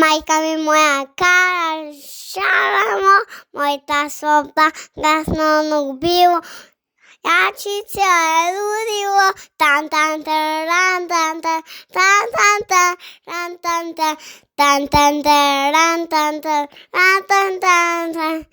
Majka mi moja kara, siaramo, moja słowa gasno nóg biło. Ja ci cię lubiło, tan tan tan tan tan tan tan tan tan tan tan tan tan tan tan tan tan tan tan